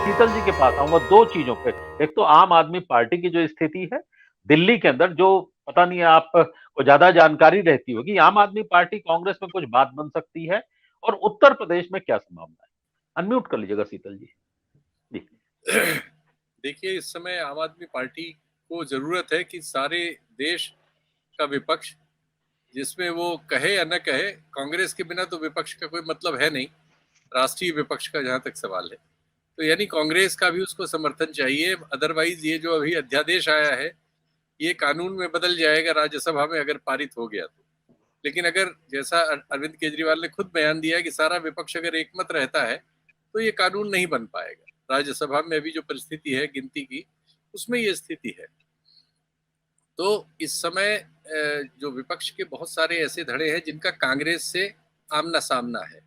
शीतल जी के पास आऊंगा दो चीजों पे। एक तो आम आदमी पार्टी की जो स्थिति है दिल्ली के अंदर, जो पता नहीं आपको ज्यादा जानकारी रहती होगी, आम आदमी पार्टी कांग्रेस में कुछ बात बन सकती है, और उत्तर प्रदेश में क्या संभावना है। अनम्यूट कर लीजिएगा शीतल जी। जी देखिए, इस समय आम आदमी पार्टी को जरूरत है कि सारे देश का विपक्ष, जिसमें वो कहे या न कहे, कांग्रेस के बिना तो विपक्ष का कोई मतलब है नहीं, राष्ट्रीय विपक्ष का जहां तक सवाल है, तो यानी कांग्रेस का भी उसको समर्थन चाहिए। अदरवाइज ये जो अभी अध्यादेश आया है ये कानून में बदल जाएगा राज्यसभा में अगर पारित हो गया तो। लेकिन अगर जैसा अरविंद केजरीवाल ने खुद बयान दिया कि सारा विपक्ष अगर एकमत रहता है तो ये कानून नहीं बन पाएगा। राज्यसभा में अभी जो परिस्थिति है गिनती की, उसमें ये स्थिति है। तो इस समय जो विपक्ष के बहुत सारे ऐसे धड़े हैं जिनका कांग्रेस से आमना सामना है।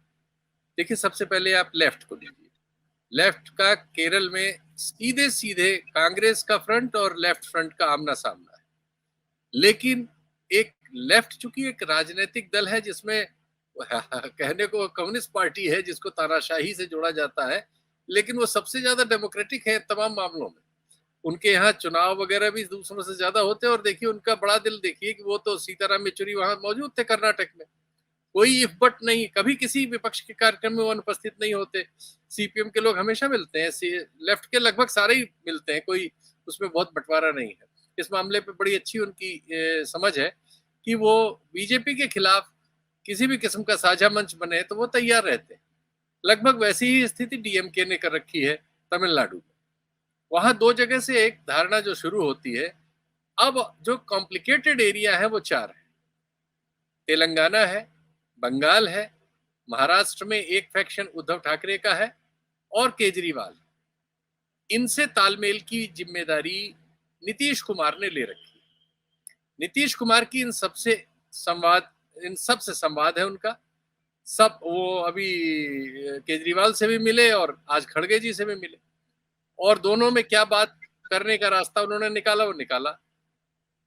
देखिए, सबसे पहले आप लेफ्ट को लीजिए। लेफ्ट का केरल में सीधे सीधे कांग्रेस का फ्रंट और लेफ्ट फ्रंट का आमना सामना है। लेकिन एक लेफ्ट चूंकि एक राजनीतिक दल है जिसमें कहने को कम्युनिस्ट पार्टी है जिसको तानाशाही से जोड़ा जाता है, लेकिन वो सबसे ज्यादा डेमोक्रेटिक है तमाम मामलों में। उनके यहाँ चुनाव वगैरह भी दूसरों से ज्यादा होते हैं। और देखिए उनका बड़ा दिल, देखिए कि वो तो सीताराम येचुरी वहां मौजूद थे कर्नाटक में, कोई इफ बट नहीं, कभी किसी विपक्ष के कार्यक्रम में वो अनुपस्थित नहीं होते। सीपीएम के लोग हमेशा मिलते हैं, लेफ्ट के लगभग सारे ही मिलते हैं, कोई उसमें बहुत बंटवारा नहीं है। इस मामले पे बड़ी अच्छी उनकी समझ है कि वो बीजेपी के खिलाफ किसी भी किस्म का साझा मंच बने तो वो तैयार रहते हैं। लगभग वैसी ही स्थिति डीएमके ने कर रखी है तमिलनाडु में। वहां दो जगह से एक धारणा जो शुरू होती है। अब जो कॉम्प्लिकेटेड एरिया है वो चार है। तेलंगाना है, बंगाल है, महाराष्ट्र में एक फैक्शन उद्धव ठाकरे का है, और केजरीवाल। इनसे तालमेल की जिम्मेदारी नीतीश कुमार ने ले रखी है। नीतीश कुमार की इन सबसे संवाद है उनका। सब वो अभी केजरीवाल से भी मिले और आज खड़गे जी से भी मिले, और दोनों में क्या बात करने का रास्ता उन्होंने निकाला वो निकाला।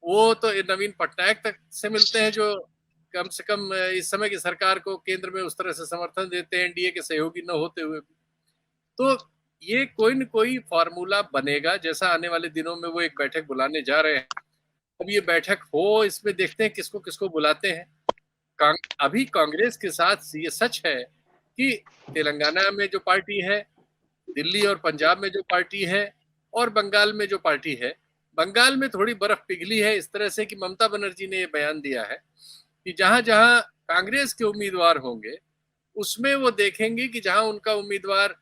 वो तो नवीन पटनायक तक से मिलते हैं जो कम से कम इस समय की सरकार को केंद्र में उस तरह से समर्थन देते हैं, एनडीए के सहयोगी न होते हुए भी। तो ये कोई न कोई फार्मूला बनेगा, जैसा आने वाले दिनों में वो एक बैठक बुलाने जा रहे हैं। अब ये बैठक हो, इसमें देखते हैं किसको किसको बुलाते हैं। अभी कांग्रेस के साथ ये सच है कि तेलंगाना में जो पार्टी है, दिल्ली और पंजाब में जो पार्टी है, और बंगाल में जो पार्टी है, बंगाल में थोड़ी बर्फ पिघली है इस तरह से कि ममता बनर्जी ने ये बयान दिया है कि जहां जहां कांग्रेस के उम्मीदवार होंगे उसमें वो देखेंगे कि जहां उनका उम्मीदवार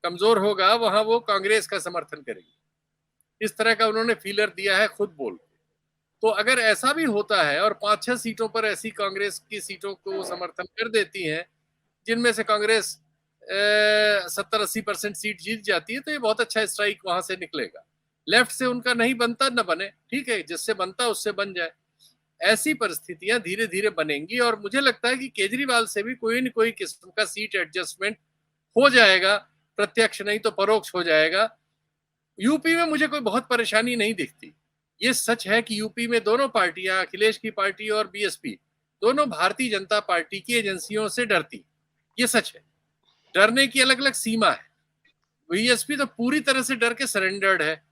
कमजोर होगा वहां वो कांग्रेस का समर्थन करेगी। इस तरह का उन्होंने फीलर दिया है खुद बोल। तो अगर ऐसा भी होता है और 5-6 सीटों पर ऐसी कांग्रेस की सीटों को समर्थन कर देती हैं जिनमें से कांग्रेस 70-80% सीट जीत जाती है, तो ये बहुत अच्छा स्ट्राइक वहां से निकलेगा। लेफ्ट से उनका नहीं बनता न बने, ठीक है, जिससे बनता उससे बन जाए। ऐसी परिस्थितियां धीरे धीरे बनेंगी और मुझे लगता है कि केजरीवाल से भी कोई न कोई किस्म का सीट एडजस्टमेंट हो जाएगा, प्रत्यक्ष नहीं तो परोक्ष हो जाएगा। यूपी में मुझे कोई बहुत परेशानी नहीं दिखती। ये सच है कि यूपी में दोनों पार्टियां, अखिलेश की पार्टी और बीएसपी, दोनों भारतीय जनता पार्टी की एजेंसियों से डरती। ये सच है, डरने की अलग अलग सीमा है। बीएसपी तो पूरी तरह से डर के सरेंडर्ड है,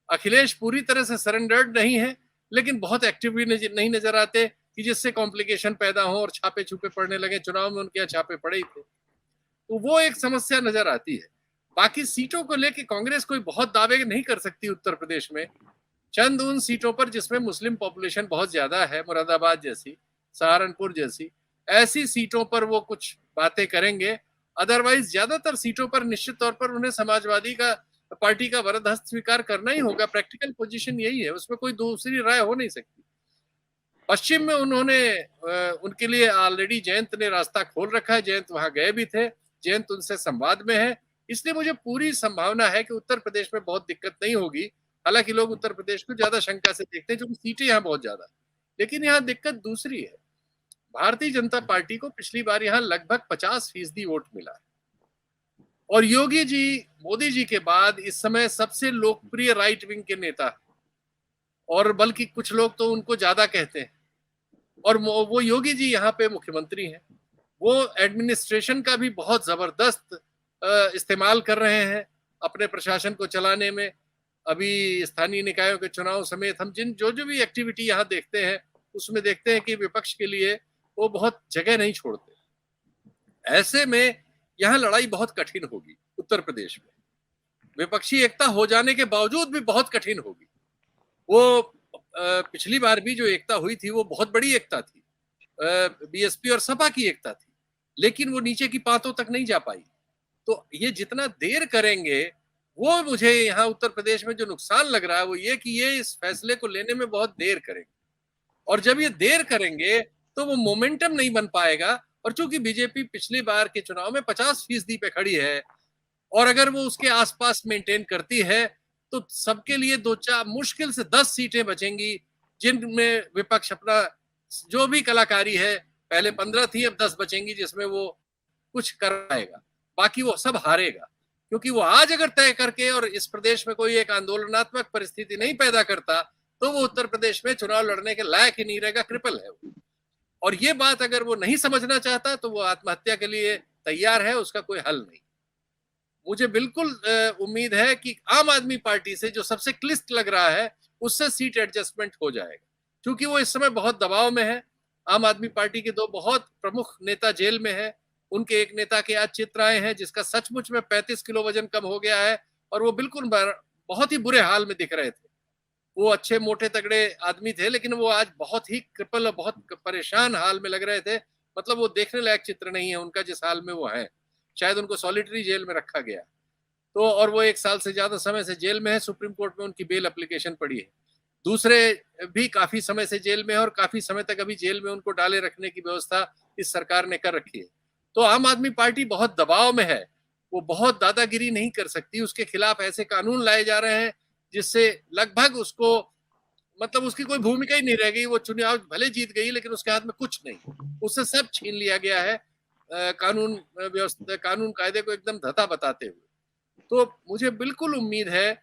अखिलेश पूरी तरह से सरेंडर्ड नहीं है, लेकिन बहुत एक्टिव भी नहीं नजर आते कि जिससे कॉम्प्लिकेशन पैदा हो और छापे छुपे पड़ने लगे। चुनाव में उनके यहाँ छापे पड़े ही थे, तो वो एक समस्या नजर आती है। बाकी सीटों को लेके कांग्रेस कोई बहुत दावे नहीं कर सकती उत्तर प्रदेश में। चंद उन सीटों पर जिसमें मुस्लिम पॉपुलेशन बहुत ज्यादा है, मुरादाबाद जैसी, सहारनपुर जैसी, ऐसी सीटों पर वो कुछ बातें करेंगे। अदरवाइज ज्यादातर सीटों पर निश्चित तौर पर उन्हें समाजवादी का पार्टी का वरद हस्त स्वीकार करना ही होगा। प्रैक्टिकल पोजीशन यही है, उसमें कोई दूसरी राय हो नहीं सकती। पश्चिम में उन्होंने उनके लिए ऑलरेडी जयंत ने रास्ता खोल रखा है, जयंत वहां गए भी थे, जयंत उनसे संवाद में है। इसलिए मुझे पूरी संभावना है कि उत्तर प्रदेश में बहुत दिक्कत नहीं होगी। हालांकि लोग उत्तर प्रदेश को ज्यादा शंका से देखते हैं क्योंकि सीटें यहाँ बहुत ज्यादा, लेकिन यहाँ दिक्कत दूसरी है। भारतीय जनता पार्टी को पिछली बार यहाँ लगभग 50% वोट मिला है, और योगी जी मोदी जी के बाद इस समय सबसे लोकप्रिय राइट विंग के नेता, और बल्कि कुछ लोग तो उनको ज्यादा कहते हैं। और वो योगी जी यहाँ पे मुख्यमंत्री हैं, वो एडमिनिस्ट्रेशन का भी बहुत जबरदस्त इस्तेमाल कर रहे हैं। अपने प्रशासन को चलाने में। अभी स्थानीय निकायों के चुनाव समेत हम जो भी एक्टिविटी यहाँ देखते हैं, उसमें देखते हैं कि विपक्ष के लिए वो बहुत जगह नहीं छोड़ते। ऐसे में यहाँ लड़ाई बहुत कठिन होगी उत्तर प्रदेश में। विपक्षी एकता हो जाने के बावजूद भी बहुत कठिन होगी। वो पिछली बार भी जो एकता हुई थी वो बहुत बड़ी एकता थी, बीएसपी और सपा की एकता थी, लेकिन वो नीचे की पांतों तक नहीं जा पाई। तो ये जितना देर करेंगे, वो मुझे यहाँ उत्तर प्रदेश में जो नुकसान लग रहा है वो ये कि ये इस फैसले को लेने में बहुत देर करेंगे, और जब ये देर करेंगे तो वो मोमेंटम नहीं बन पाएगा। और चूंकि बीजेपी पिछली बार के चुनाव में 50% पे खड़ी है, और अगर वो उसके आसपास मेंटेन करती है तो सबके लिए 2-4 मुश्किल से 10 सीटें बचेंगी, जिनमें विपक्ष अपना जो भी कलाकारी है, पहले 15 थी, अब 10 बचेंगी जिसमें वो कुछ कर पाएगा, बाकी वो सब हारेगा। क्योंकि वो आज अगर तय करके और इस प्रदेश में कोई एक आंदोलनात्मक परिस्थिति नहीं पैदा करता तो वो उत्तर प्रदेश में चुनाव लड़ने के लायक ही नहीं रहेगा, क्रिपल है वो। और ये बात अगर वो नहीं समझना चाहता तो वो आत्महत्या के लिए तैयार है, उसका कोई हल नहीं। मुझे बिल्कुल उम्मीद है कि आम आदमी पार्टी से जो सबसे क्लिष्ट लग रहा है उससे सीट एडजस्टमेंट हो जाएगा, क्योंकि वो इस समय बहुत दबाव में है। आम आदमी पार्टी के 2 बहुत प्रमुख नेता जेल में है। उनके एक नेता के आज चित्र आए हैं जिसका सचमुच में 35 किलो वजन कम हो गया है, और वो बिल्कुल बहुत ही बुरे हाल में दिख रहे थे। वो अच्छे मोटे तगड़े आदमी थे, लेकिन वो आज बहुत ही क्रिपल और बहुत परेशान हाल में लग रहे थे। मतलब वो देखने लायक चित्र नहीं है उनका, जिस हाल में वो है। शायद उनको सॉलिटरी जेल में रखा गया। तो और वो 1 साल से ज्यादा समय से जेल में है। सुप्रीम कोर्ट में उनकी बेल एप्लीकेशन पड़ी है। दूसरे भी काफी समय से जेल में है, और काफी समय तक अभी जेल में उनको डाले रखने की व्यवस्था इस सरकार ने कर रखी है। तो आम आदमी पार्टी बहुत दबाव में है, वो बहुत दादागिरी नहीं कर सकती। उसके खिलाफ ऐसे कानून लाए जा रहे हैं जिससे लगभग उसको, मतलब उसकी कोई भूमिका ही नहीं रह गई। वो चुनाव भले जीत गई, लेकिन उसके हाथ में कुछ नहीं, उससे सब छीन लिया गया है, कानून व्यवस्था, कानून कायदे को एकदम धता बताते हुए। तो मुझे बिल्कुल उम्मीद है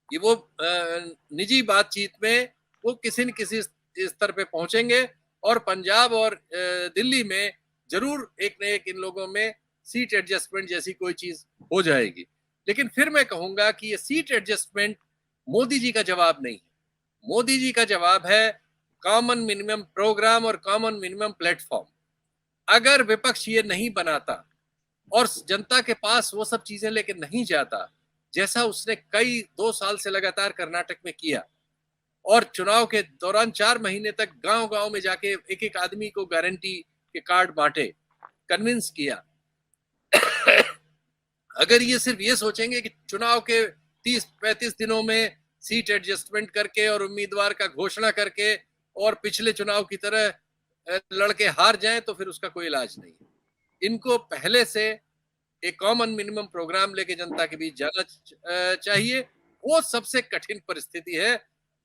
कि वो निजी बातचीत में वो किसी न किसी स्तर पे पहुंचेंगे, और पंजाब और दिल्ली में जरूर एक न एक इन लोगों में सीट एडजस्टमेंट जैसी कोई चीज हो जाएगी। लेकिन फिर मैं कहूंगा कि ये सीट एडजस्टमेंट मोदी जी का जवाब नहीं है। मोदी जी का जवाब है कॉमन मिनिमम प्रोग्राम और कॉमन मिनिमम प्लेटफॉर्म। अगर विपक्ष ये नहीं बनाता और जनता के पास वो सब चीजें लेके नहीं जाता, जैसा उसने कई 2 साल से लगातार कर्नाटक में किया, और चुनाव के दौरान 4 महीने तक गांव-गांव में जाके एक-एक आदमी को गारंटी के कार्ड बांटे, कन्विंस किया। अगर ये सिर्फ ये सोचेंगे कि चुनाव के 30-35 दिनों में सीट एडजस्टमेंट करके और उम्मीदवार का घोषणा करके और पिछले चुनाव की तरह लड़के हार जाएं, तो फिर उसका कोई इलाज नहीं है। इनको पहले से एक कॉमन मिनिमम प्रोग्राम लेके जनता के बीच जाना चाहिए। वो सबसे कठिन परिस्थिति है,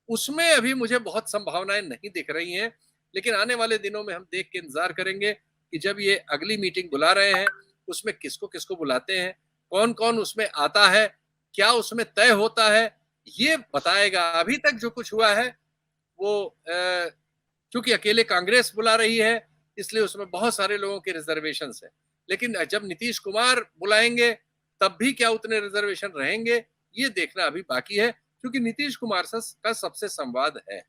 उसमें अभी मुझे बहुत संभावनाएं नहीं दिख रही हैं। लेकिन आने वाले दिनों में हम देख के इंतजार करेंगे कि जब ये अगली मीटिंग बुला रहे हैं उसमें किसको किसको बुलाते हैं, कौन कौन उसमें आता है, क्या उसमें तय होता है, ये बताएगा। अभी तक जो कुछ हुआ है वो चूंकि अकेले कांग्रेस बुला रही है, इसलिए उसमें बहुत सारे लोगों के रिजर्वेशंस है। लेकिन जब नीतीश कुमार बुलाएंगे तब भी क्या उतने रिजर्वेशन रहेंगे, ये देखना अभी बाकी है, क्योंकि नीतीश कुमार का सबसे संवाद है।